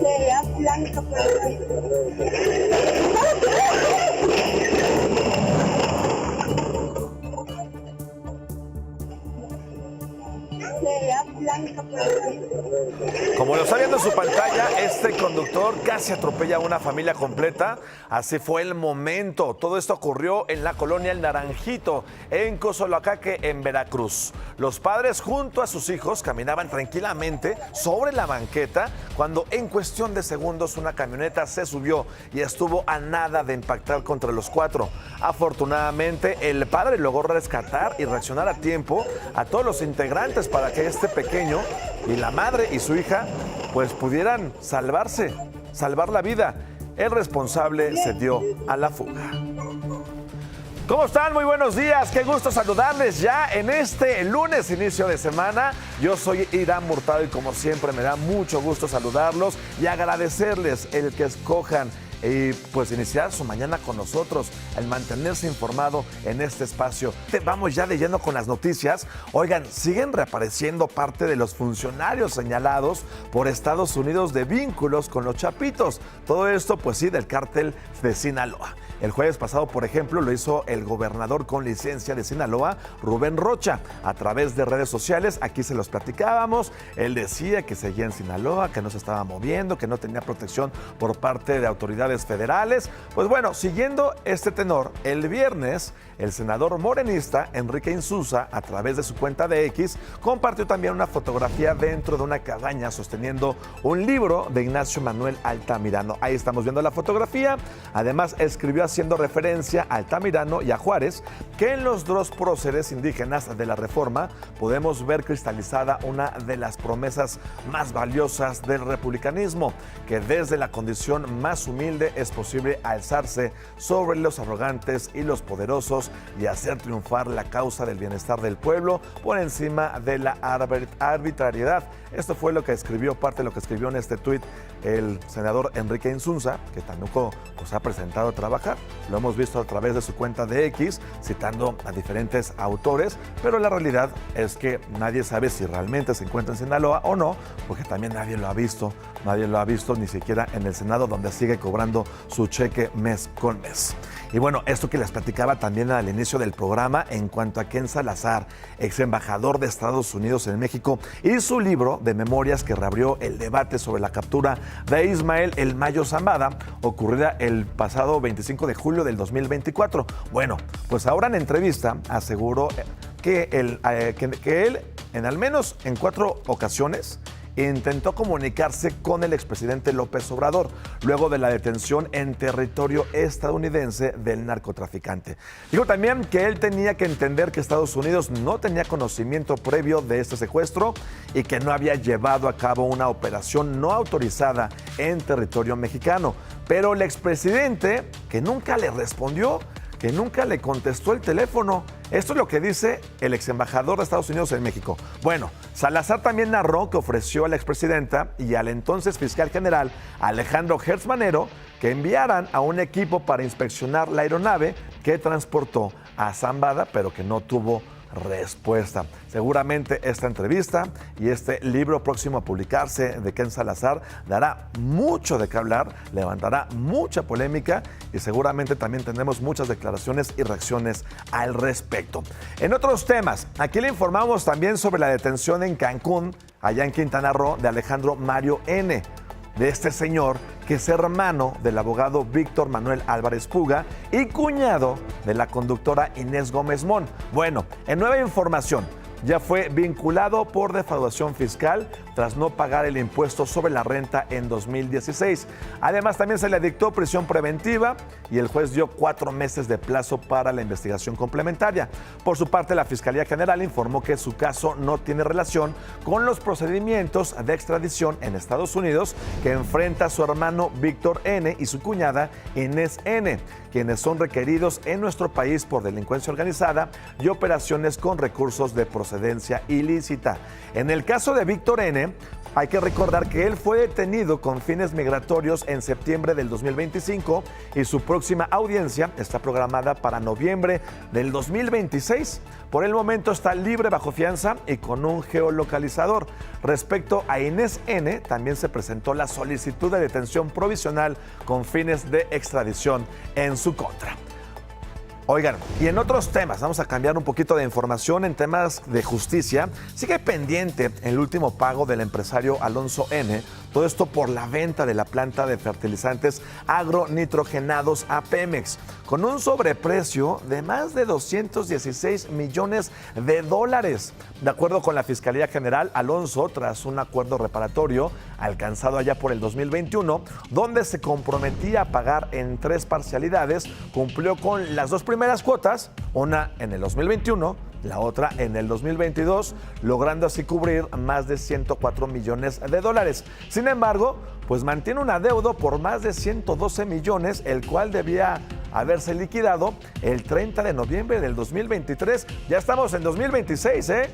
Sea blanca por Como lo está viendo en su pantalla, este conductor casi atropella a una familia completa. Así fue el momento. Todo esto ocurrió en la colonia El Naranjito, en Cozolacaque, en Veracruz. Los padres junto a sus hijos caminaban tranquilamente sobre la banqueta cuando en cuestión de segundos una camioneta se subió y estuvo a nada de impactar contra los cuatro. Afortunadamente, el padre logró rescatar y reaccionar a tiempo a todos los integrantes para que este pequeño y la madre y su hija pues pudieran salvar la vida. El responsable se dio a la fuga. ¿Cómo están? Muy buenos días, qué gusto saludarles ya en este lunes, inicio de semana. Yo soy Irán Hurtado y como siempre me da mucho gusto saludarlos y agradecerles el que escojan y pues iniciar su mañana con nosotros, el mantenerse informado en este espacio. Vamos ya de lleno con las noticias. Oigan, siguen reapareciendo parte de los funcionarios señalados por Estados Unidos de vínculos con los Chapitos. Todo esto, pues sí, del cártel de Sinaloa. El jueves pasado, por ejemplo, lo hizo el gobernador con licencia de Sinaloa, Rubén Rocha, a través de redes sociales. Aquí se los platicábamos. Él decía que seguía en Sinaloa, que no se estaba moviendo, que no tenía protección por parte de autoridades federales. Pues bueno, siguiendo este tenor, el viernes, el senador morenista Enrique Insunza, a través de su cuenta de X, compartió también una fotografía dentro de una cabaña sosteniendo un libro de Ignacio Manuel Altamirano. Ahí estamos viendo la fotografía. Además, escribió haciendo referencia a Altamirano y a Juárez, que en los dos próceres indígenas de la Reforma podemos ver cristalizada una de las promesas más valiosas del republicanismo, que desde la condición más humilde es posible alzarse sobre los arrogantes y los poderosos y hacer triunfar la causa del bienestar del pueblo por encima de la arbitrariedad. Esto fue lo que escribió, parte de lo que escribió en este tuit el senador Enrique Insunza, que tampoco se ha presentado a trabajar. Lo hemos visto a través de su cuenta de X, citando a diferentes autores, pero la realidad es que nadie sabe si realmente se encuentra en Sinaloa o no, porque también nadie lo ha visto ni siquiera en el Senado, donde sigue cobrando su cheque mes con mes. Y bueno, esto que les platicaba también al inicio del programa en cuanto a Ken Salazar, ex embajador de Estados Unidos en México, y su libro de memorias que reabrió el debate sobre la captura de Ismael El Mayo Zambada, ocurrida el pasado 25 de julio del 2024. Bueno, pues ahora en entrevista aseguró que él en al menos en 4 ocasiones intentó comunicarse con el expresidente López Obrador luego de la detención en territorio estadounidense del narcotraficante. Dijo también que él tenía que entender que Estados Unidos no tenía conocimiento previo de este secuestro y que no había llevado a cabo una operación no autorizada en territorio mexicano. Pero el expresidente, que nunca le respondió, que nunca le contestó el teléfono. Esto es lo que dice el ex embajador de Estados Unidos en México. Bueno, Salazar también narró que ofreció a la expresidenta y al entonces fiscal general Alejandro Gertz Manero que enviaran a un equipo para inspeccionar la aeronave que transportó a Zambada, pero que no tuvo respuesta. Seguramente esta entrevista y este libro próximo a publicarse de Ken Salazar dará mucho de qué hablar, levantará mucha polémica y seguramente también tendremos muchas declaraciones y reacciones al respecto. En otros temas, aquí le informamos también sobre la detención en Cancún, allá en Quintana Roo, de Alejandro Mario N., de este señor que es hermano del abogado Víctor Manuel Álvarez Puga y cuñado de la conductora Inés Gómez Mon. Bueno, en nueva información, ya fue vinculado por defraudación fiscal tras no pagar el impuesto sobre la renta en 2016. Además, también se le dictó prisión preventiva y el juez dio 4 meses de plazo para la investigación complementaria. Por su parte, la Fiscalía General informó que su caso no tiene relación con los procedimientos de extradición en Estados Unidos que enfrenta su hermano Víctor N. y su cuñada Inés N., quienes son requeridos en nuestro país por delincuencia organizada y operaciones con recursos de procedencia ilícita. En el caso de Víctor N., Hay que recordar que él fue detenido con fines migratorios en septiembre del 2025 y su próxima audiencia está programada para noviembre del 2026. Por el momento está libre bajo fianza y con un geolocalizador. Respecto a Inés N., también se presentó la solicitud de detención provisional con fines de extradición en su contra. Oigan, y en otros temas, vamos a cambiar un poquito de información en temas de justicia. Sigue pendiente el último pago del empresario Alonso N., todo esto por la venta de la planta de fertilizantes agronitrogenados a Pemex, con un sobreprecio de más de 216 millones de dólares. De acuerdo con la Fiscalía General, Alonso, tras un acuerdo reparatorio alcanzado allá por el 2021, donde se comprometía a pagar en 3 parcialidades, cumplió con las 2 primeras cuotas, una en el 2021, la otra en el 2022, logrando así cubrir más de 104 millones de dólares. Sin embargo, pues mantiene un adeudo por más de 112 millones, el cual debía haberse liquidado el 30 de noviembre del 2023. Ya estamos en 2026, ¿eh?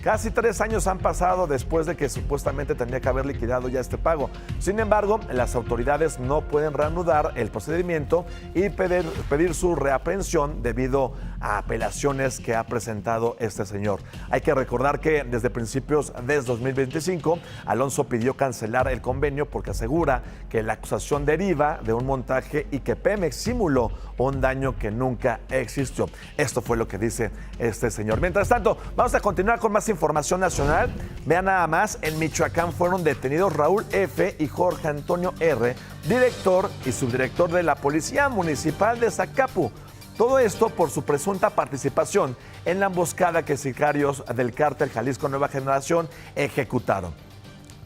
Casi 3 años han pasado después de que supuestamente tendría que haber liquidado ya este pago. Sin embargo, las autoridades no pueden reanudar el procedimiento y pedir su reaprehensión debido a apelaciones que ha presentado este señor. Hay que recordar que desde principios de 2025, Alonso pidió cancelar el convenio porque asegura que la acusación deriva de un montaje y que Pemex simuló un daño que nunca existió. Esto fue lo que dice este señor. Mientras tanto, vamos a continuar con más información nacional. Vean nada más, en Michoacán fueron detenidos Raúl F. y Jorge Antonio R., director y subdirector de la Policía Municipal de Zacapu. Todo esto por su presunta participación en la emboscada que sicarios del cártel Jalisco Nueva Generación ejecutaron.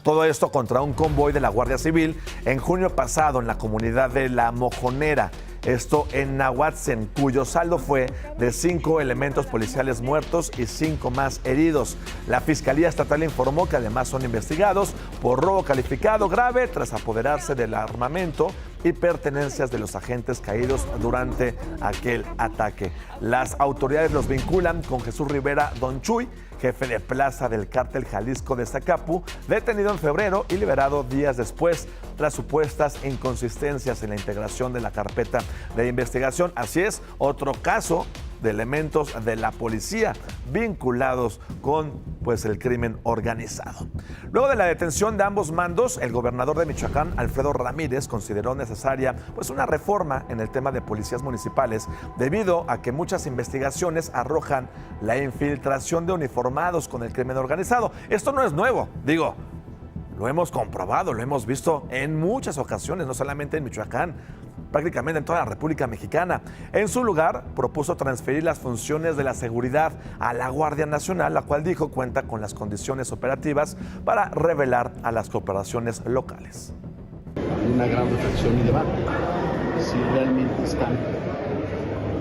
Todo esto contra un convoy de la Guardia Civil en junio pasado en la comunidad de La Mojonera. Esto en Nahuatzen, cuyo saldo fue de 5 elementos policiales muertos y 5 más heridos. La Fiscalía Estatal informó que además son investigados por robo calificado grave tras apoderarse del armamento y pertenencias de los agentes caídos durante aquel ataque. Las autoridades los vinculan con Jesús Rivera Don Chuy, jefe de plaza del cártel Jalisco de Zacapu, detenido en febrero y liberado días después tras supuestas inconsistencias en la integración de la carpeta de investigación. Así es, otro caso de elementos de la policía vinculados con el crimen organizado. Luego de la detención de ambos mandos, el gobernador de Michoacán, Alfredo Ramírez, consideró necesaria una reforma en el tema de policías municipales debido a que muchas investigaciones arrojan la infiltración de uniformados con el crimen organizado. Esto no es nuevo, lo hemos comprobado, lo hemos visto en muchas ocasiones, no solamente en Michoacán, prácticamente en toda la República Mexicana. En su lugar, propuso transferir las funciones de la seguridad a la Guardia Nacional, la cual dijo cuenta con las condiciones operativas para revelar a las corporaciones locales. Una gran reflexión y debate, si realmente están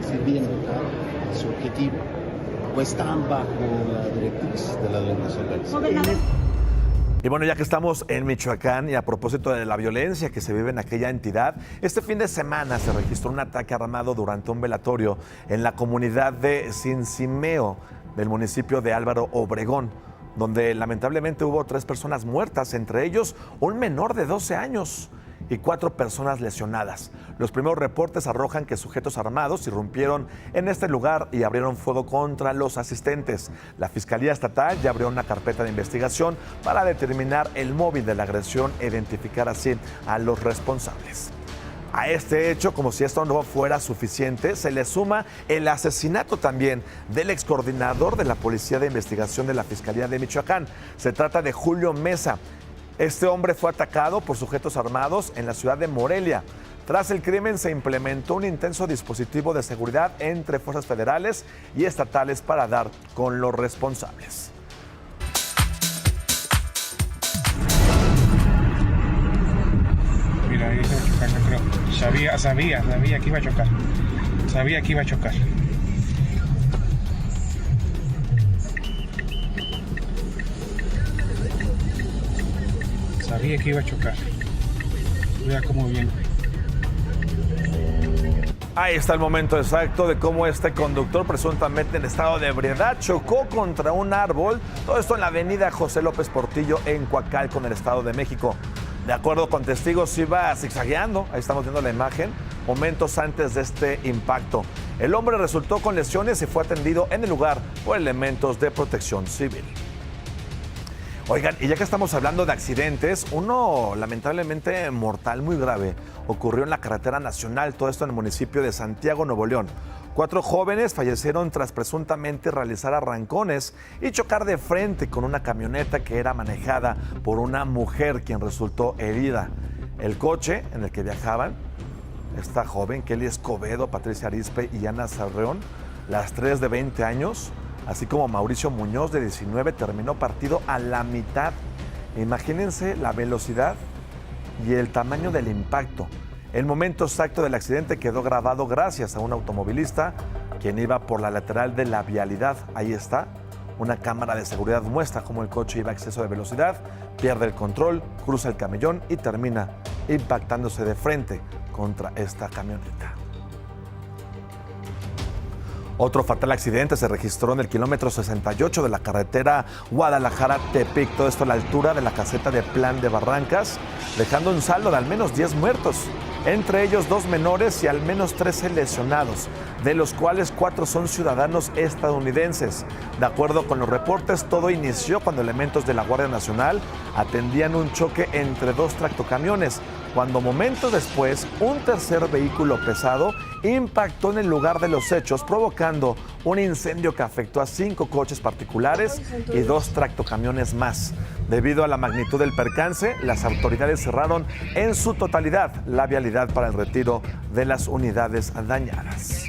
sirviendo a su objetivo o están bajo la directriz de la delincuencia. Y bueno, ya que estamos en Michoacán y a propósito de la violencia que se vive en aquella entidad, este fin de semana se registró un ataque armado durante un velatorio en la comunidad de Cincimeo del municipio de Álvaro Obregón, donde lamentablemente hubo 3 personas muertas, entre ellos un menor de 12 años y 4 personas lesionadas. Los primeros reportes arrojan que sujetos armados irrumpieron en este lugar y abrieron fuego contra los asistentes. La Fiscalía Estatal ya abrió una carpeta de investigación para determinar el móvil de la agresión e identificar así a los responsables. A este hecho, como si esto no fuera suficiente, se le suma el asesinato también del excoordinador de la Policía de Investigación de la Fiscalía de Michoacán. Se trata de Julio Mesa. Este hombre fue atacado por sujetos armados en la ciudad de Morelia. Tras el crimen se implementó un intenso dispositivo de seguridad entre fuerzas federales y estatales para dar con los responsables. Mira, ahí iba a chocar, yo creo. Sabía que iba a chocar. Sabía que iba a chocar. Sabía que iba a chocar. Mira cómo viene. Ahí está el momento exacto de cómo este conductor, presuntamente en estado de ebriedad, chocó contra un árbol. Todo esto en la avenida José López Portillo, en Coacalco, en el Estado de México. De acuerdo con testigos, iba zigzagueando, ahí estamos viendo la imagen, momentos antes de este impacto. El hombre resultó con lesiones y fue atendido en el lugar por elementos de protección civil. Oigan, y ya que estamos hablando de accidentes, uno lamentablemente mortal, muy grave, ocurrió en la carretera nacional, todo esto en el municipio de Santiago, Nuevo León. 4 jóvenes fallecieron tras presuntamente realizar arrancones y chocar de frente con una camioneta que era manejada por una mujer, quien resultó herida. El coche en el que viajaban, esta joven, Kelly Escobedo, Patricia Arispe y Ana Sarreón, las 3 de 20 años, así como Mauricio Muñoz, de 19, terminó partido a la mitad. Imagínense la velocidad y el tamaño del impacto. El momento exacto del accidente quedó grabado gracias a un automovilista quien iba por la lateral de la vialidad. Ahí está. Una cámara de seguridad muestra cómo el coche iba a exceso de velocidad, pierde el control, cruza el camellón y termina impactándose de frente contra esta camioneta. Otro fatal accidente se registró en el kilómetro 68 de la carretera Guadalajara-Tepic, todo esto a la altura de la caseta de Plan de Barrancas, dejando un saldo de al menos 10 muertos, entre ellos 2 menores y al menos 13 lesionados, de los cuales 4 son ciudadanos estadounidenses. De acuerdo con los reportes, todo inició cuando elementos de la Guardia Nacional atendían un choque entre 2 tractocamiones, cuando momentos después un tercer vehículo pesado impactó en el lugar de los hechos, provocando un incendio que afectó a 5 coches particulares y 2 tractocamiones más. Debido a la magnitud del percance, las autoridades cerraron en su totalidad la vialidad para el retiro de las unidades dañadas.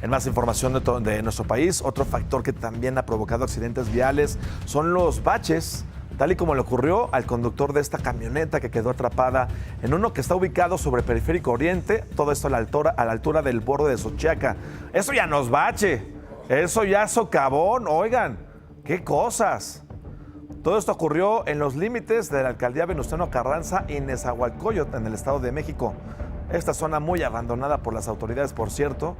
En más información de nuestro país, otro factor que también ha provocado accidentes viales son los baches, tal y como le ocurrió al conductor de esta camioneta que quedó atrapada en uno que está ubicado sobre Periférico Oriente, todo esto a la altura del borde de Xochiaca. Eso ya no es bache, eso ya es socavón, oigan, qué cosas. Todo esto ocurrió en los límites de la alcaldía Venustiano Carranza y Nezahualcóyotl, en el Estado de México. Esta zona muy abandonada por las autoridades, por cierto.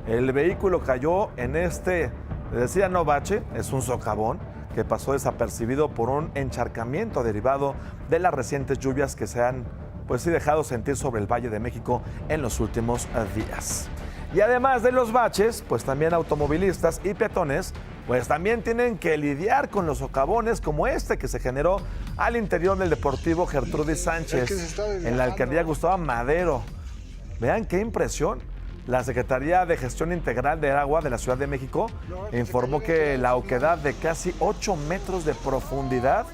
El vehículo cayó en le decía no bache, es un socavón, que pasó desapercibido por un encharcamiento derivado de las recientes lluvias que se han, pues sí, dejado sentir sobre el Valle de México en los últimos días. Y además de los baches, pues también automovilistas y peatones, pues también tienen que lidiar con los socavones como este que se generó al interior del Deportivo Gertrudis Sánchez, en la alcaldía Gustavo Madero. Vean qué impresión. La Secretaría de Gestión Integral de Agua de la Ciudad de México informó que la oquedad de casi 8 metros de profundidad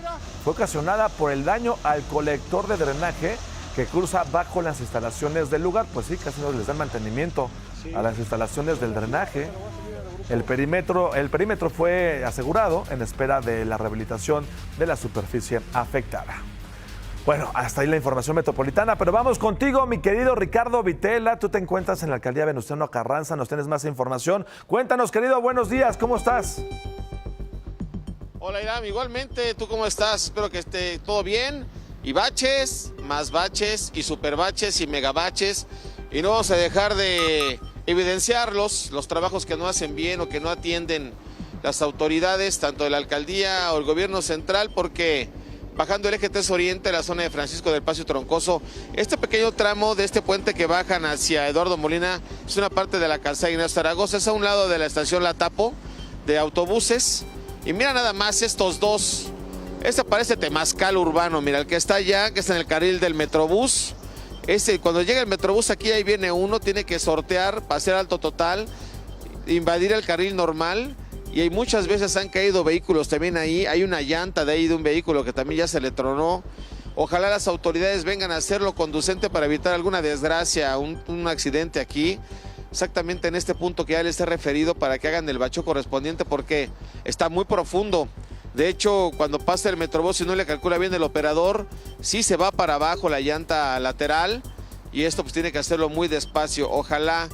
fue ocasionada por el daño al colector de drenaje que cruza bajo las instalaciones del lugar. Pues sí, casi no les dan mantenimiento a las instalaciones del drenaje. El perímetro fue asegurado en espera de la rehabilitación de la superficie afectada. Bueno, hasta ahí la información metropolitana, pero vamos contigo, mi querido Ricardo Vitela. Tú te encuentras en la alcaldía Venustiano Carranza, nos tienes más información. Cuéntanos, querido, buenos días, ¿cómo estás? Hola, Iram, igualmente, ¿tú cómo estás? Espero que esté todo bien. Y baches, más baches, y superbaches, y megabaches. Y no vamos a dejar de evidenciar los trabajos que no hacen bien o que no atienden las autoridades, tanto de la alcaldía o el gobierno central, porque bajando el eje 3 Oriente, la zona de Francisco del Paso Troncoso, este pequeño tramo de este puente que bajan hacia Eduardo Molina es una parte de la calzada Ignacio Zaragoza, es a un lado de la estación La Tapo de autobuses. Y mira nada más estos dos, este parece temazcal urbano, mira, el que está allá, que está en el carril del Metrobús. Cuando llega el Metrobús aquí, ahí viene uno, tiene que sortear, pasar alto total, invadir el carril normal. Y hay muchas veces han caído vehículos también ahí. Hay una llanta de ahí de un vehículo que también ya se le tronó. Ojalá las autoridades vengan a hacerlo conducente para evitar alguna desgracia, un accidente aquí. Exactamente en este punto que ya les he referido, para que hagan el bacheo correspondiente, porque está muy profundo. De hecho, cuando pasa el Metrobús y no le calcula bien el operador, sí se va para abajo la llanta lateral. Y esto pues tiene que hacerlo muy despacio. Ojalá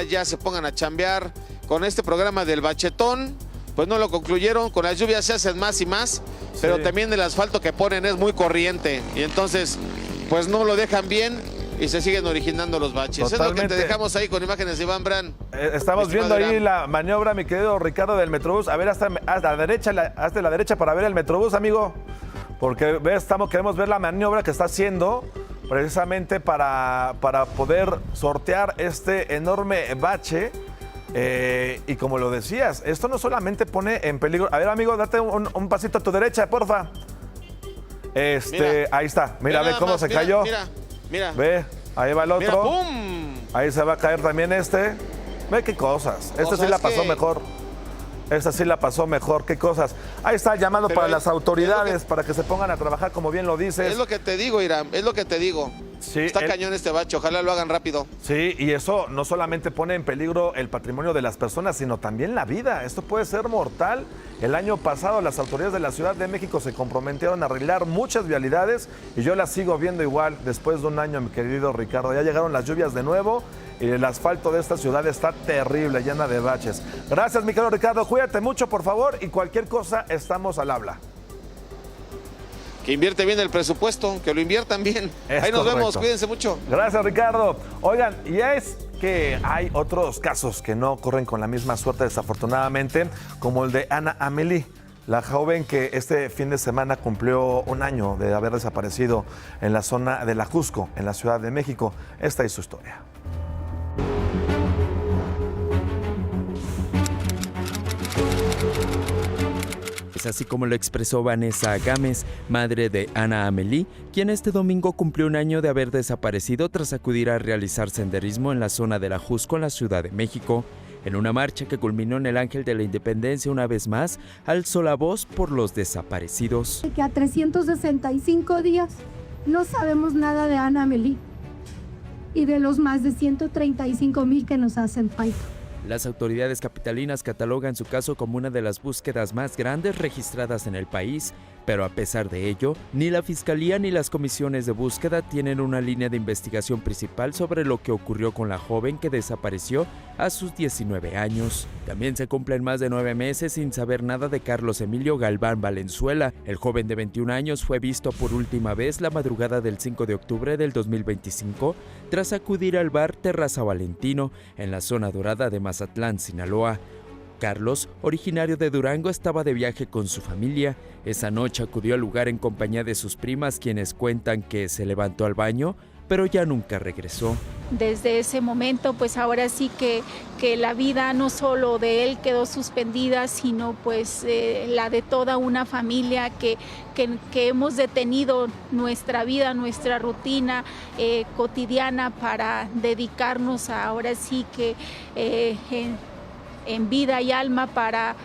ya se pongan a chambear. Con este programa del bachetón, pues no lo concluyeron, con las lluvias se hacen más y más, pero también el asfalto que ponen es muy corriente y entonces pues no lo dejan bien y se siguen originando los baches. Totalmente. Es lo que te dejamos ahí con imágenes de Iván Brand. Estamos viendo ahí la maniobra, mi querido Ricardo, del Metrobús. A ver, hasta la derecha para ver el Metrobús, amigo. Porque queremos ver la maniobra que está haciendo precisamente para poder sortear este enorme bache. Y como lo decías, esto no solamente pone en peligro. A ver, amigo, date un pasito a tu derecha, porfa. Mira, ahí está. Mira, ve cómo se cayó. Mira. Ve, ahí va el otro. Mira, ¡pum! Ahí se va a caer también este. Ve qué cosas. Esta sí la pasó mejor. Esta sí la pasó mejor. Qué cosas. Ahí está el llamado para las autoridades para que se pongan a trabajar, como bien lo dices. Es lo que te digo, Irán. Es lo que te digo. Sí, está cañón este bache. Ojalá lo hagan rápido. Sí, y eso no solamente pone en peligro el patrimonio de las personas, sino también la vida. Esto puede ser mortal. El año pasado las autoridades de la Ciudad de México se comprometieron a arreglar muchas vialidades y yo las sigo viendo igual después de un año, mi querido Ricardo. Ya llegaron las lluvias de nuevo y el asfalto de esta ciudad está terrible, llena de baches. Gracias, mi querido Ricardo. Cuídate mucho, por favor, y cualquier cosa estamos al habla. Que invierte bien el presupuesto, que lo inviertan bien. Ahí nos vemos, cuídense mucho. Gracias, Ricardo. Oigan, y es que hay otros casos que no corren con la misma suerte, desafortunadamente, como el de Ana Amelie, la joven que este fin de semana cumplió un año de haber desaparecido en la zona de La Jusco, en la Ciudad de México. Esta es su historia. Es así como lo expresó Vanessa Gámez, madre de Ana Amelie, quien este domingo cumplió un año de haber desaparecido tras acudir a realizar senderismo en la zona de La Jusco, en la Ciudad de México. En una marcha que culminó en el Ángel de la Independencia, una vez más, alzó la voz por los desaparecidos. Que a 365 días no sabemos nada de Ana Amelie y de los más de 135,000 que nos hacen falta. Las autoridades capitalinas catalogan su caso como una de las búsquedas más grandes registradas en el país, pero a pesar de ello, ni la Fiscalía ni las comisiones de búsqueda tienen una línea de investigación principal sobre lo que ocurrió con la joven que desapareció a sus 19 años. También se cumplen más de 9 meses sin saber nada de Carlos Emilio Galván Valenzuela. El joven de 21 años fue visto por última vez la madrugada del 5 de octubre del 2025 tras acudir al bar Terraza Valentino en la zona dorada de Mazatlán, Sinaloa. Carlos, originario de Durango, estaba de viaje con su familia. Esa noche acudió al lugar en compañía de sus primas, quienes cuentan que se levantó al baño, pero ya nunca regresó. Desde ese momento, pues ahora sí que la vida no solo de él quedó suspendida, sino pues la de toda una familia que hemos detenido nuestra vida, nuestra rutina cotidiana para dedicarnos ahora sí que en vida y alma para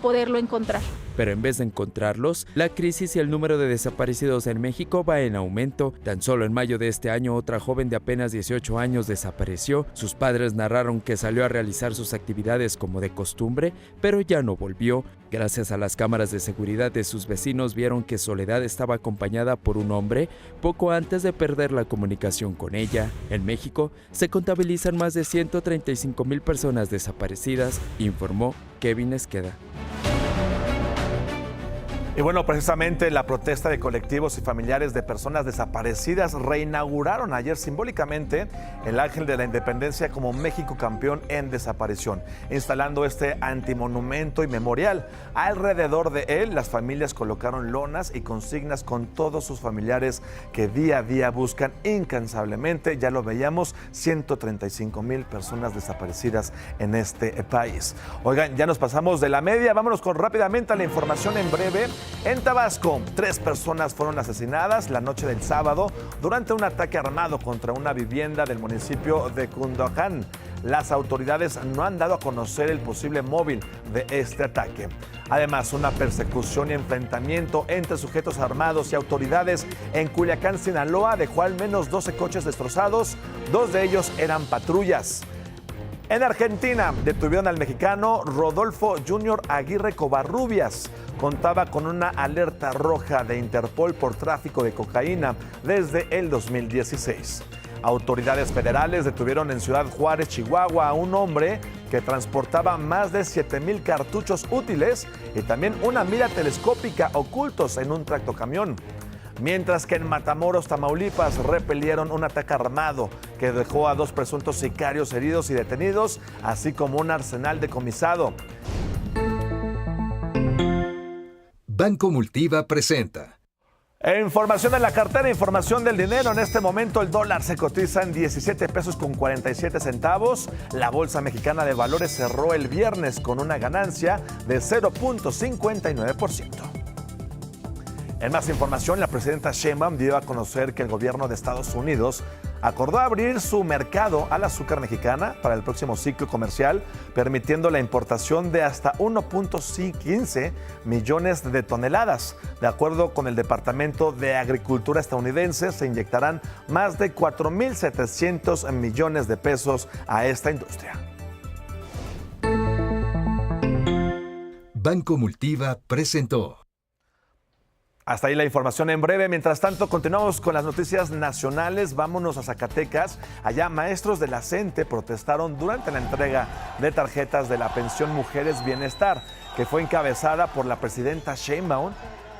poderlo encontrar. Pero en vez de encontrarlos, la crisis y el número de desaparecidos en México va en aumento. Tan solo en mayo de este año, otra joven de apenas 18 años desapareció. Sus padres narraron que salió a realizar sus actividades como de costumbre, pero ya no volvió. Gracias a las cámaras de seguridad de sus vecinos, vieron que Soledad estaba acompañada por un hombre poco antes de perder la comunicación con ella. En México se contabilizan más de 135,000 personas desaparecidas, informó Kevin Esqueda. Y bueno, precisamente la protesta de colectivos y familiares de personas desaparecidas reinauguraron ayer simbólicamente el Ángel de la Independencia como México campeón en desaparición, instalando este antimonumento y memorial. Alrededor de él, las familias colocaron lonas y consignas con todos sus familiares que día a día buscan incansablemente. Ya lo veíamos, 135,000 personas desaparecidas en este país. Oigan, ya nos pasamos de la media, vámonos rápidamente a la información en breve. En Tabasco, 3 personas fueron asesinadas la noche del sábado durante un ataque armado contra una vivienda del municipio de Cunduacán. Las autoridades no han dado a conocer el posible móvil de este ataque. Además, una persecución y enfrentamiento entre sujetos armados y autoridades en Culiacán, Sinaloa, dejó al menos 12 coches destrozados. 2 de ellos eran patrullas. En Argentina, detuvieron al mexicano Rodolfo Junior Aguirre Covarrubias. Contaba con una alerta roja de Interpol por tráfico de cocaína desde el 2016. Autoridades federales detuvieron en Ciudad Juárez, Chihuahua, a un hombre que transportaba más de 7,000 cartuchos útiles y también una mira telescópica ocultos en un tractocamión. mientras que en Matamoros, Tamaulipas, repelieron un ataque armado que dejó a 2 presuntos sicarios heridos y detenidos, así como un arsenal decomisado. Banco Multiva presenta. Información de la cartera, información del dinero. En este momento el dólar se cotiza en 17 pesos con 47 centavos. La Bolsa Mexicana de Valores cerró el viernes con una ganancia de 0.59%. En más información, la presidenta Sheinbaum dio a conocer que el gobierno de Estados Unidos acordó abrir su mercado al azúcar mexicana para el próximo ciclo comercial, permitiendo la importación de hasta 1.15 millones de toneladas. De acuerdo con el Departamento de Agricultura estadounidense, se inyectarán más de 4.700 millones de pesos a esta industria. Banco Multiva presentó. Hasta ahí la información en breve. Mientras tanto, continuamos con las noticias nacionales. Vámonos a Zacatecas. Allá, maestros de la CENTE protestaron durante la entrega de tarjetas de la pensión Mujeres Bienestar, que fue encabezada por la presidenta Sheinbaum.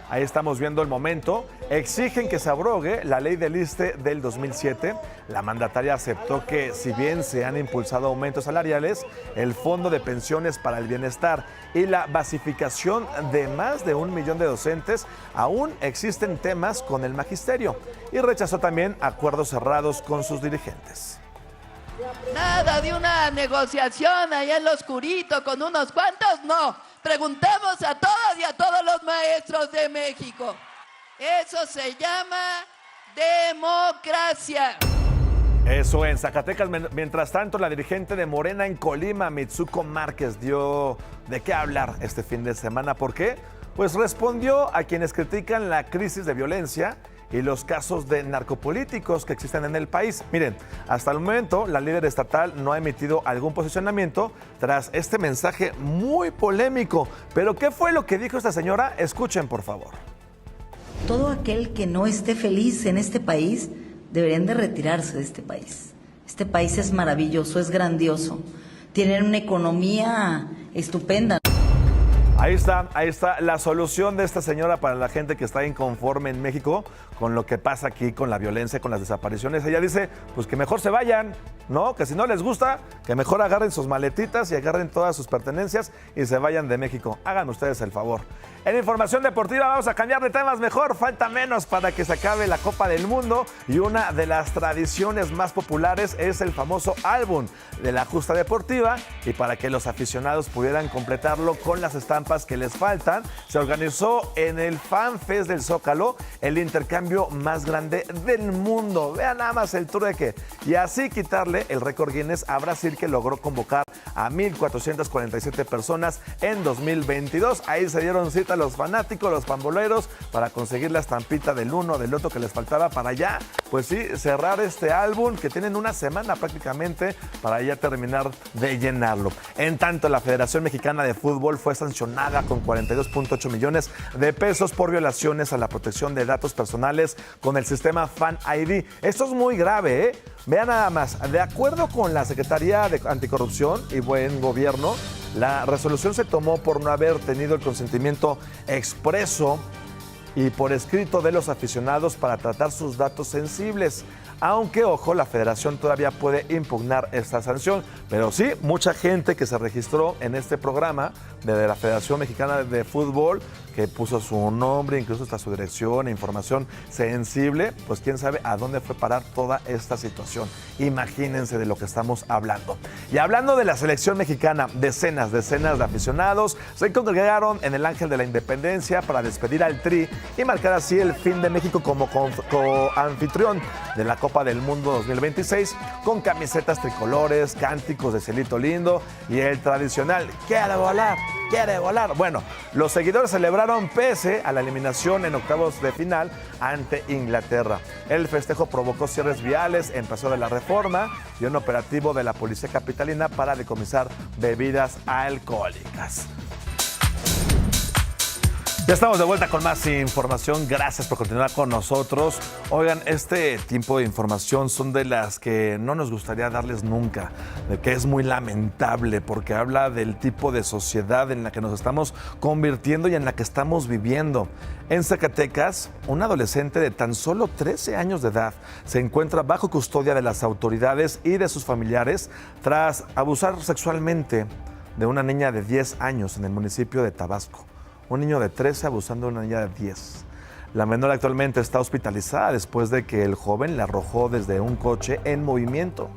Ahí estamos viendo el momento. Exigen que se abrogue la ley del ISSSTE del 2007. La mandataria aceptó que, si bien se han impulsado aumentos salariales, el Fondo de Pensiones para el Bienestar y la basificación de más de 1 millón de docentes, aún existen temas con el magisterio. Y rechazó también acuerdos cerrados con sus dirigentes. Nada de una negociación allá en lo oscurito con unos cuantos, no. Preguntemos a todas y a todos los maestros de México. Eso se llama democracia. Eso en Zacatecas. Mientras tanto, la dirigente de Morena en Colima, Mitsuko Márquez, dio de qué hablar este fin de semana. ¿Por qué? Pues respondió a quienes critican la crisis de violencia y los casos de narcopolíticos que existen en el país. Miren, hasta el momento la líder estatal no ha emitido algún posicionamiento tras este mensaje muy polémico. Pero ¿qué fue lo que dijo esta señora? Escuchen, por favor. Todo aquel que no esté feliz en este país deberían de retirarse de este país. Este país es maravilloso, es grandioso. Tienen una economía estupenda. Ahí está la solución de esta señora para la gente que está inconforme en México con lo que pasa aquí, con la violencia, con las desapariciones. Ella dice, pues que mejor se vayan, ¿no? Que si no les gusta, que mejor agarren sus maletitas y agarren todas sus pertenencias y se vayan de México. Hagan ustedes el favor. En información deportiva vamos a cambiar de temas mejor. Falta menos para que se acabe la Copa del Mundo y una de las tradiciones más populares es el famoso álbum de la justa deportiva, y para que los aficionados pudieran completarlo con las estampas que les faltan, se organizó en el Fan Fest del Zócalo el intercambio más grande del mundo. Vean nada más el tour de qué. Y así quitarle el récord Guinness a Brasil, que logró convocar a 1,447 personas en 2022. Ahí se dieron cita los fanáticos, los pamboleros, para conseguir la estampita del uno, del otro que les faltaba para ya, pues sí, cerrar este álbum, que tienen una semana prácticamente para ya terminar de llenarlo. En tanto, la Federación Mexicana de Fútbol fue sancionada con 42.8 millones de pesos por violaciones a la protección de datos personales con el sistema Fan ID. Esto es muy grave, ¿eh? Vean nada más, de acuerdo con la Secretaría de Anticorrupción y Buen Gobierno, la resolución se tomó por no haber tenido el consentimiento expreso y por escrito de los aficionados para tratar sus datos sensibles. Aunque, ojo, la federación todavía puede impugnar esta sanción. Pero sí, mucha gente que se registró en este programa de la Federación Mexicana de Fútbol, que puso su nombre, incluso hasta su dirección e información sensible, pues quién sabe a dónde fue parar toda esta situación. Imagínense de lo que estamos hablando. Y hablando de la selección mexicana, decenas de aficionados se congregaron en el Ángel de la Independencia para despedir al Tri y marcar así el fin de México como coanfitrión de la Copa del Mundo 2026, con camisetas tricolores, cánticos de Cielito Lindo y el tradicional "quiere volar, quiere volar". Bueno, los seguidores celebraron pese a la eliminación en octavos de final ante Inglaterra. El festejo provocó cierres viales en Paseo de la Reforma y un operativo de la Policía Capitalina para decomisar bebidas alcohólicas. Ya estamos de vuelta con más información. Gracias por continuar con nosotros. Oigan, este tipo de información son de las que no nos gustaría darles nunca, de que es muy lamentable porque habla del tipo de sociedad en la que nos estamos convirtiendo y en la que estamos viviendo. En Zacatecas, un adolescente de tan solo 13 años de edad se encuentra bajo custodia de las autoridades y de sus familiares tras abusar sexualmente de una niña de 10 años en el municipio de Tabasco. Un niño de 13 abusando de una niña de 10. La menor actualmente está hospitalizada después de que el joven la arrojó desde un coche en movimiento.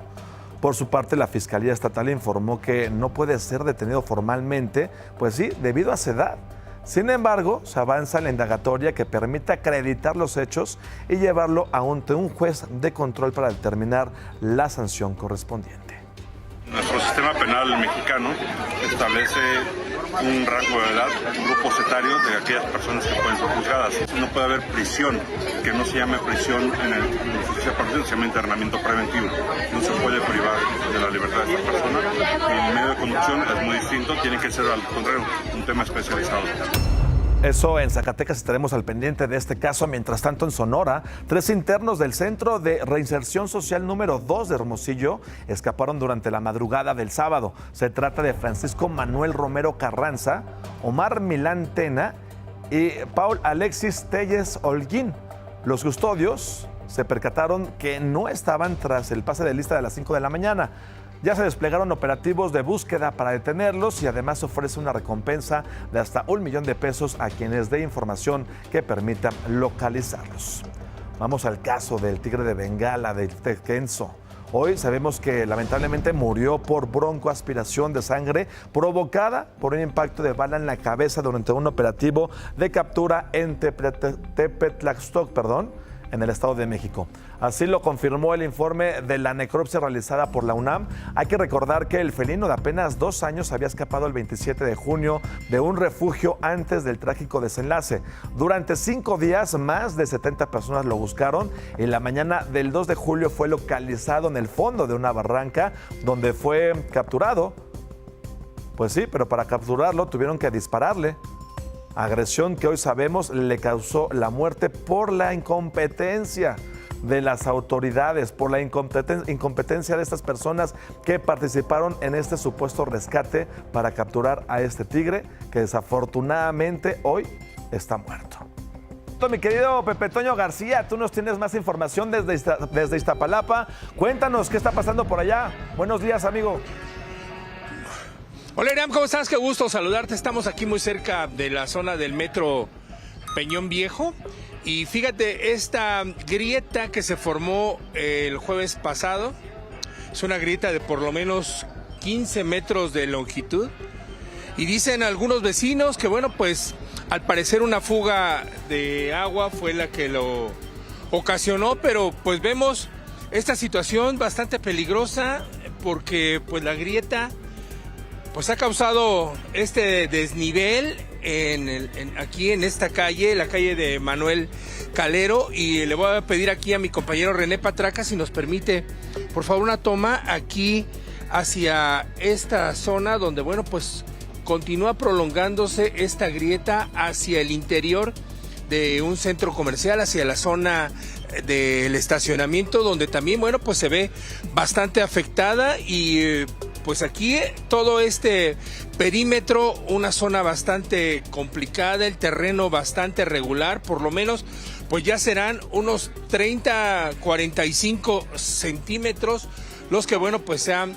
Por su parte, la Fiscalía Estatal informó que no puede ser detenido formalmente, pues sí, debido a su edad. Sin embargo, se avanza en la indagatoria que permite acreditar los hechos y llevarlo ante un juez de control para determinar la sanción correspondiente. Nuestro sistema penal mexicano establece un rango de edad, grupos etarios de aquellas personas que pueden ser juzgadas. No puede haber prisión, que no se llame prisión en el justicia partido, se llama internamiento preventivo. No se puede privar de la libertad de esta persona. El medio de conducción es muy distinto, tiene que ser al contrario, un tema especializado. Eso en Zacatecas, estaremos al pendiente de este caso. Mientras tanto, en Sonora, 3 internos del Centro de Reinserción Social número 2 de Hermosillo escaparon durante la madrugada del sábado. Se trata de Francisco Manuel Romero Carranza, Omar Milán Tena y Paul Alexis Telles Holguín. Los custodios se percataron que no estaban tras el pase de lista de las 5 de la mañana. Ya se desplegaron operativos de búsqueda para detenerlos y además ofrece una recompensa de hasta $1 millón a quienes dé información que permita localizarlos. Vamos al caso del tigre de Bengala de Tequenso. Hoy sabemos que lamentablemente murió por broncoaspiración de sangre provocada por un impacto de bala en la cabeza durante un operativo de captura en Tepetlaxtoc, en el Estado de México. Así lo confirmó el informe de la necropsia realizada por la UNAM. Hay que recordar que el felino de apenas 2 años había escapado el 27 de junio de un refugio antes del trágico desenlace. Durante 5 días, más de 70 personas lo buscaron y la mañana del 2 de julio fue localizado en el fondo de una barranca donde fue capturado. Pues sí, pero para capturarlo tuvieron que dispararle. Agresión que hoy sabemos le causó la muerte por la incompetencia de las autoridades, por la incompetencia de estas personas que participaron en este supuesto rescate para capturar a este tigre que desafortunadamente hoy está muerto. Mi querido Pepe Toño García, tú nos tienes más información desde Iztapalapa. Cuéntanos qué está pasando por allá. Buenos días, amigo. Hola, Iram, ¿cómo estás? Qué gusto saludarte. Estamos aquí muy cerca de la zona del metro Peñón Viejo. Y fíjate, esta grieta que se formó el jueves pasado es una grieta de por lo menos 15 metros de longitud. Y dicen algunos vecinos que, bueno, pues al parecer una fuga de agua fue la que lo ocasionó, pero pues vemos esta situación bastante peligrosa porque pues la grieta pues ha causado este desnivel aquí en esta calle, la calle de Manuel Calero, y le voy a pedir aquí a mi compañero René Patraca si nos permite, por favor, una toma aquí hacia esta zona donde, bueno, pues continúa prolongándose esta grieta hacia el interior de un centro comercial, hacia la zona del estacionamiento, donde también, bueno, pues se ve bastante afectada y pues aquí todo este perímetro, una zona bastante complicada, el terreno bastante regular, por lo menos pues ya serán unos 30-45 centímetros los que, bueno, pues se han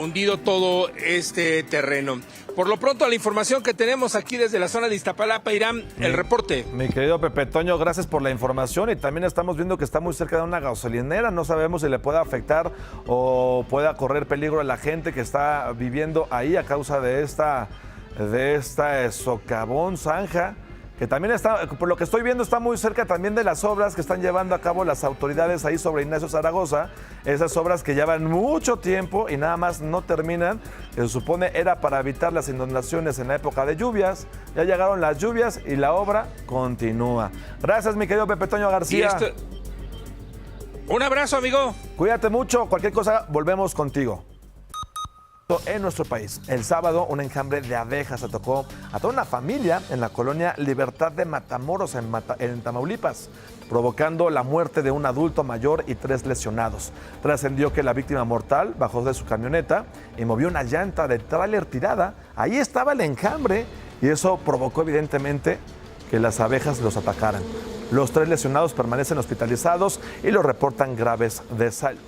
hundido todo este terreno. Por lo pronto, la información que tenemos aquí desde la zona de Iztapalapa, Irán, el reporte. Mi querido Pepe Toño, gracias por la información, y también estamos viendo que está muy cerca de una gasolinera. No sabemos si le pueda afectar o pueda correr peligro a la gente que está viviendo ahí a causa de esta socavón, zanja, que también está, por lo que estoy viendo, está muy cerca también de las obras que están llevando a cabo las autoridades ahí sobre Ignacio Zaragoza. Esas obras que llevan mucho tiempo y nada más no terminan, que se supone era para evitar las inundaciones en la época de lluvias. Ya llegaron las lluvias y la obra continúa. Gracias, mi querido Pepe Toño García. Un abrazo, amigo. Cuídate mucho, cualquier cosa volvemos contigo. en nuestro país. El sábado, un enjambre de abejas atacó a toda una familia en la colonia Libertad de Matamoros, en Tamaulipas, provocando la muerte de un adulto mayor y 3 lesionados. Trascendió que la víctima mortal bajó de su camioneta y movió una llanta de tráiler tirada. Ahí estaba el enjambre y eso provocó evidentemente que las abejas los atacaran. Los 3 lesionados permanecen hospitalizados y los reportan graves de salud.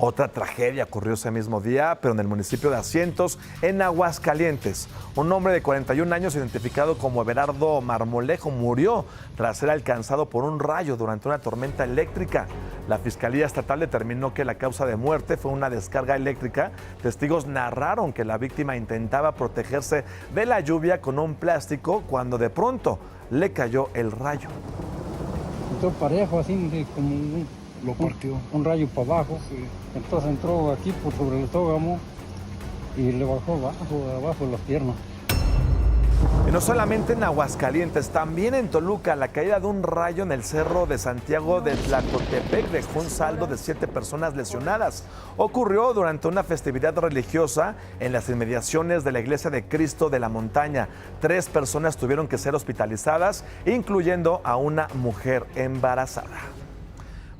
Otra tragedia ocurrió ese mismo día, pero en el municipio de Asientos, en Aguascalientes. Un hombre de 41 años, identificado como Everardo Marmolejo, murió tras ser alcanzado por un rayo durante una tormenta eléctrica. La Fiscalía Estatal determinó que la causa de muerte fue una descarga eléctrica. Testigos narraron que la víctima intentaba protegerse de la lluvia con un plástico cuando de pronto le cayó el rayo. Entró parejo, así como lo partió. Un rayo para abajo. Sí. Entonces entró aquí por sobre el estómago y le bajó abajo de las piernas. Y no solamente en Aguascalientes, también en Toluca, la caída de un rayo en el cerro de Santiago de Tlacotepec dejó un saldo de 7 personas lesionadas. Ocurrió durante una festividad religiosa en las inmediaciones de la Iglesia de Cristo de la Montaña. 3 personas tuvieron que ser hospitalizadas, incluyendo a una mujer embarazada.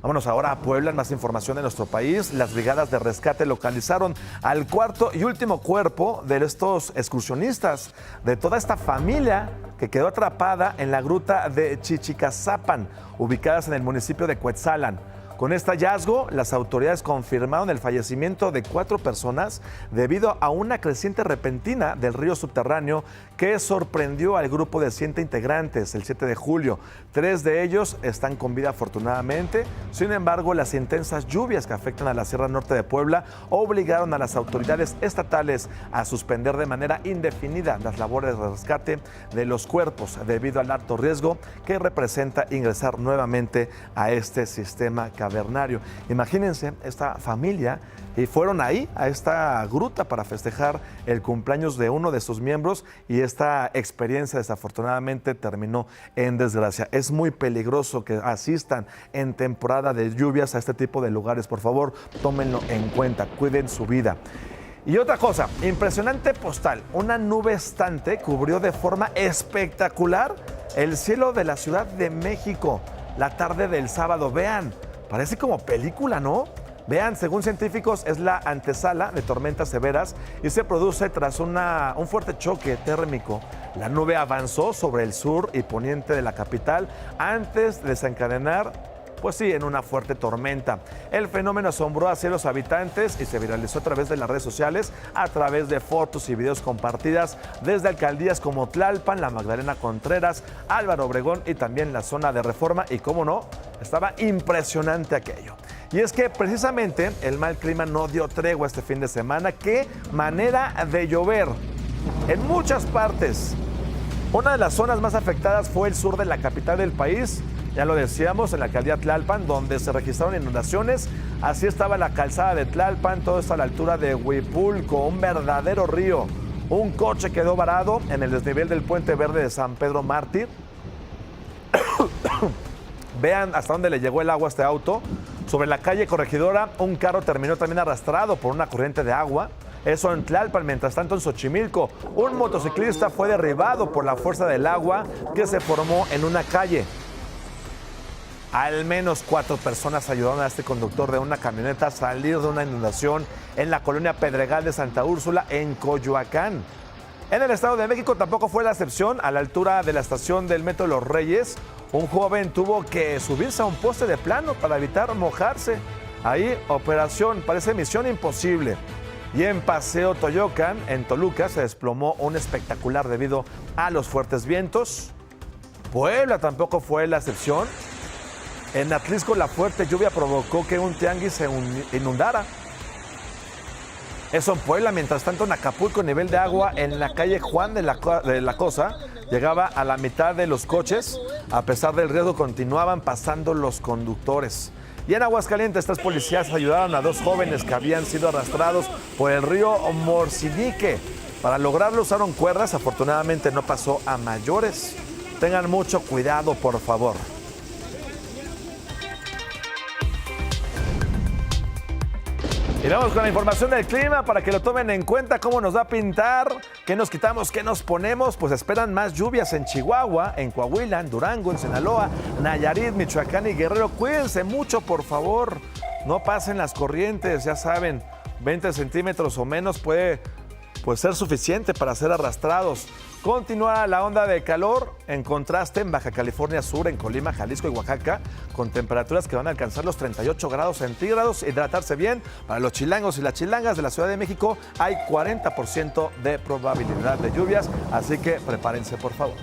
Vámonos ahora a Puebla, más información de nuestro país. Las brigadas de rescate localizaron al 4º y último cuerpo de estos excursionistas, de toda esta familia que quedó atrapada en la gruta de Chichicazapan, ubicadas en el municipio de Cuetzalan. Con este hallazgo, las autoridades confirmaron el fallecimiento de 4 personas debido a una creciente repentina del río subterráneo que sorprendió al grupo de 7 integrantes el 7 de julio. 3 de ellos están con vida afortunadamente. Sin embargo, las intensas lluvias que afectan a la Sierra Norte de Puebla obligaron a las autoridades estatales a suspender de manera indefinida las labores de rescate de los cuerpos debido al alto riesgo que representa ingresar nuevamente a este sistema cavernario. Imagínense esta familia y fueron ahí a esta gruta para festejar el cumpleaños de uno de sus miembros y esta experiencia desafortunadamente terminó en desgracia. Es muy peligroso que asistan en temporada de lluvias a este tipo de lugares. Por favor, tómenlo en cuenta, cuiden su vida. Y otra cosa, impresionante postal. Una nube estante cubrió de forma espectacular el cielo de la Ciudad de México la tarde del sábado. Vean, parece como película, ¿no? Vean, según científicos, es la antesala de tormentas severas y se produce tras un fuerte choque térmico. La nube avanzó sobre el sur y poniente de la capital antes de desencadenar, pues sí, en una fuerte tormenta. El fenómeno asombró a los habitantes y se viralizó a través de las redes sociales, a través de fotos y videos compartidas desde alcaldías como Tlalpan, La Magdalena Contreras, Álvaro Obregón y también la zona de Reforma. Y cómo no, estaba impresionante aquello. Y es que precisamente el mal clima no dio tregua este fin de semana. ¡Qué manera de llover! En muchas partes. Una de las zonas más afectadas fue el sur de la capital del país. Ya lo decíamos, en la alcaldía Tlalpan, donde se registraron inundaciones. Así estaba la calzada de Tlalpan, todo esto a la altura de Huipulco, un verdadero río. Un coche quedó varado en el desnivel del Puente Verde de San Pedro Mártir. Vean hasta dónde le llegó el agua a este auto. Sobre la calle Corregidora, un carro terminó también arrastrado por una corriente de agua. Eso en Tlalpan. Mientras tanto, en Xochimilco, un motociclista fue derribado por la fuerza del agua que se formó en una calle. Al menos 4 personas ayudaron a este conductor de una camioneta a salir de una inundación en la colonia Pedregal de Santa Úrsula, en Coyoacán. En el Estado de México tampoco fue la excepción. A la altura de la estación del Metro Los Reyes, un joven tuvo que subirse a un poste de plano para evitar mojarse. Ahí, operación, parece misión imposible. Y en Paseo Toyocan, en Toluca, se desplomó un espectacular debido a los fuertes vientos. Puebla tampoco fue la excepción. En Atlisco, la fuerte lluvia provocó que un tianguis se inundara. Eso en Puebla. Mientras tanto, en Acapulco, el nivel de agua en la calle Juan de la Cosa llegaba a la mitad de los coches. A pesar del riesgo, continuaban pasando los conductores. Y en Aguascalientes, 3 policías ayudaron a 2 jóvenes que habían sido arrastrados por el río Morcinique. Para lograrlo usaron cuerdas. Afortunadamente no pasó a mayores. Tengan mucho cuidado, por favor. Y vamos con la información del clima para que lo tomen en cuenta, cómo nos va a pintar, qué nos quitamos, qué nos ponemos. Pues esperan más lluvias en Chihuahua, en Coahuila, en Durango, en Sinaloa, Nayarit, Michoacán y Guerrero. Cuídense mucho, por favor. No pasen las corrientes, ya saben, 20 centímetros o menos puede ser suficiente para ser arrastrados. Continúa la onda de calor, en contraste en Baja California Sur, en Colima, Jalisco y Oaxaca, con temperaturas que van a alcanzar los 38 grados centígrados. Hidratarse bien. Para los chilangos y las chilangas de la Ciudad de México hay 40% de probabilidad de lluvias, así que prepárense, por favor.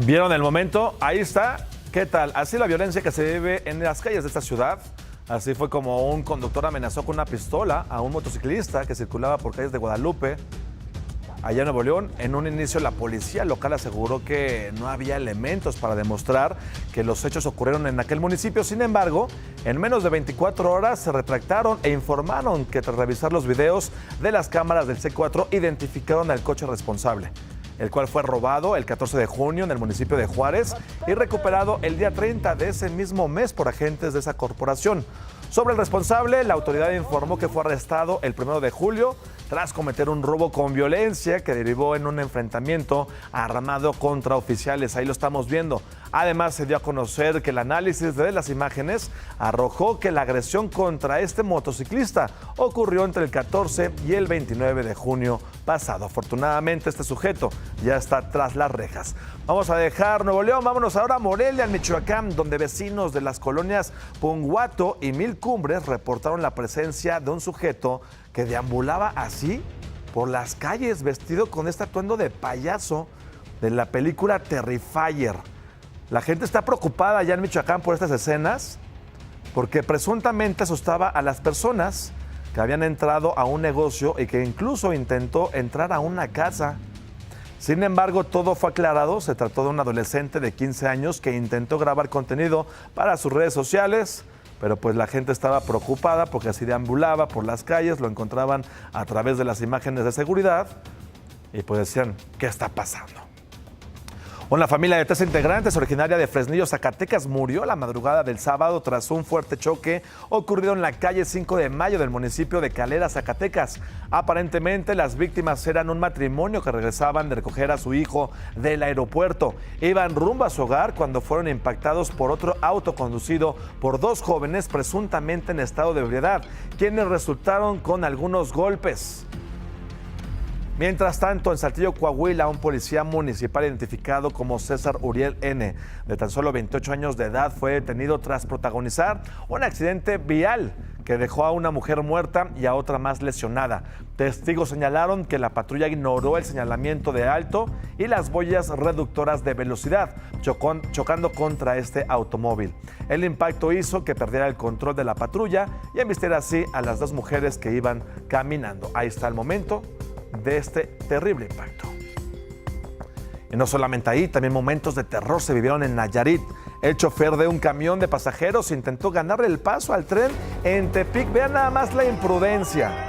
¿Vieron el momento? Ahí está. ¿Qué tal? Así la violencia que se vive en las calles de esta ciudad. Así fue como un conductor amenazó con una pistola a un motociclista que circulaba por calles de Guadalupe, allá en Nuevo León. En un inicio la policía local aseguró que no había elementos para demostrar que los hechos ocurrieron en aquel municipio. Sin embargo, en menos de 24 horas se retractaron e informaron que tras revisar los videos de las cámaras del C4 identificaron al coche responsable, el cual fue robado el 14 de junio en el municipio de Juárez y recuperado el día 30 de ese mismo mes por agentes de esa corporación. Sobre el responsable, la autoridad informó que fue arrestado el 1 de julio tras cometer un robo con violencia que derivó en un enfrentamiento armado contra oficiales. Ahí lo estamos viendo. Además, se dio a conocer que el análisis de las imágenes arrojó que la agresión contra este motociclista ocurrió entre el 14 y el 29 de junio pasado. Afortunadamente, este sujeto ya está tras las rejas. Vamos a dejar Nuevo León, vámonos ahora a Morelia, en Michoacán, donde vecinos de las colonias Punguato y Mil Cumbres reportaron la presencia de un sujeto que deambulaba así por las calles, vestido con este atuendo de payaso de la película Terrifier. La gente está preocupada allá en Michoacán por estas escenas, porque presuntamente asustaba a las personas que habían entrado a un negocio y que incluso intentó entrar a una casa. Sin embargo, todo fue aclarado. Se trató de un adolescente de 15 años que intentó grabar contenido para sus redes sociales, pero pues la gente estaba preocupada porque así deambulaba por las calles, lo encontraban a través de las imágenes de seguridad y pues decían, ¿qué está pasando? Una familia de 3 integrantes originaria de Fresnillo, Zacatecas, murió la madrugada del sábado tras un fuerte choque ocurrido en la calle 5 de Mayo del municipio de Calera, Zacatecas. Aparentemente, las víctimas eran un matrimonio que regresaban de recoger a su hijo del aeropuerto. Iban rumbo a su hogar cuando fueron impactados por otro auto conducido por 2 jóvenes presuntamente en estado de ebriedad, quienes resultaron con algunos golpes. Mientras tanto, en Saltillo, Coahuila, un policía municipal identificado como César Uriel N., de tan solo 28 años de edad, fue detenido tras protagonizar un accidente vial que dejó a una mujer muerta y a otra más lesionada. Testigos señalaron que la patrulla ignoró el señalamiento de alto y las boyas reductoras de velocidad, chocando contra este automóvil. El impacto hizo que perdiera el control de la patrulla y embistiera así a las 2 mujeres que iban caminando. Ahí está el momento de este terrible impacto. Y no solamente ahí, también momentos de terror se vivieron en Nayarit. El chofer de un camión de pasajeros intentó ganarle el paso al tren en Tepic. Vean nada más la imprudencia.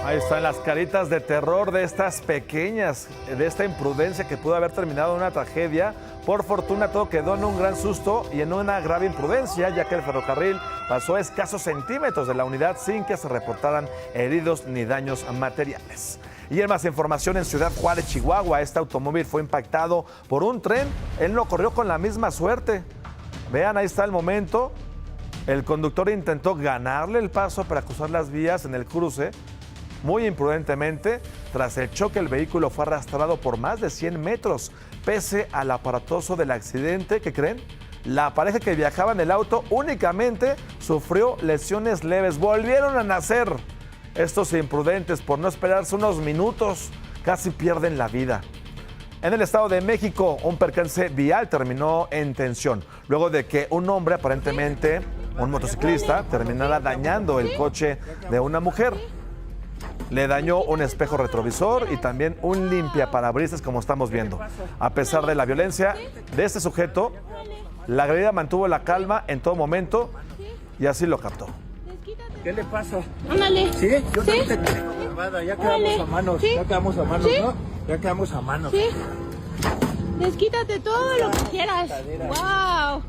Ahí están las caritas de terror de estas pequeñas, de esta imprudencia que pudo haber terminado en una tragedia. Por fortuna todo quedó en un gran susto y en una grave imprudencia, ya que el ferrocarril pasó a escasos centímetros de la unidad sin que se reportaran heridos ni daños materiales. Y en más información, en Ciudad Juárez, Chihuahua, este automóvil fue impactado por un tren. Él no corrió con la misma suerte. Vean, ahí está el momento. El conductor intentó ganarle el paso para cruzar las vías en el cruce. Muy imprudentemente, tras el choque, el vehículo fue arrastrado por más de 100 metros. Pese al aparatoso del accidente, ¿qué creen? La pareja que viajaba en el auto únicamente sufrió lesiones leves. Volvieron a nacer. Estos imprudentes, por no esperarse unos minutos, casi pierden la vida. En el Estado de México, un percance vial terminó en tensión, luego de que un hombre, aparentemente un motociclista, terminara dañando el coche de una mujer. Le dañó un espejo retrovisor y también un limpiaparabrisas, como estamos viendo. A pesar de la violencia de este sujeto, la agredida mantuvo la calma en todo momento y así lo captó. ¿Qué le pasa? Ándale. ¿Sí? Yo también te tengo grabada, ya quedamos a manos, ya quedamos a manos, ¿no? Ya quedamos a manos. Sí. Desquítate todo lo que quieras. Wow.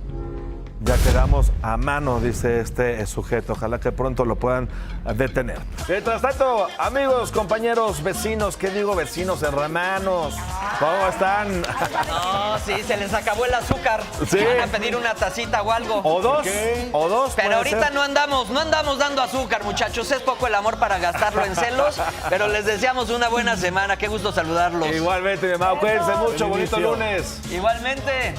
Ya quedamos a mano, dice este sujeto. Ojalá que pronto lo puedan detener. Mientras tanto, amigos, compañeros, vecinos, ¿qué digo vecinos, hermanos? ¿Cómo están? No, sí, se les acabó el azúcar. Sí. Van a pedir una tacita o algo. O dos. O dos. Pero ahorita no andamos dando azúcar, muchachos. Es poco el amor para gastarlo en celos. Pero les deseamos una buena semana. Qué gusto saludarlos. Igualmente, mi mamá. Cuídense mucho. Bonito lunes. Igualmente.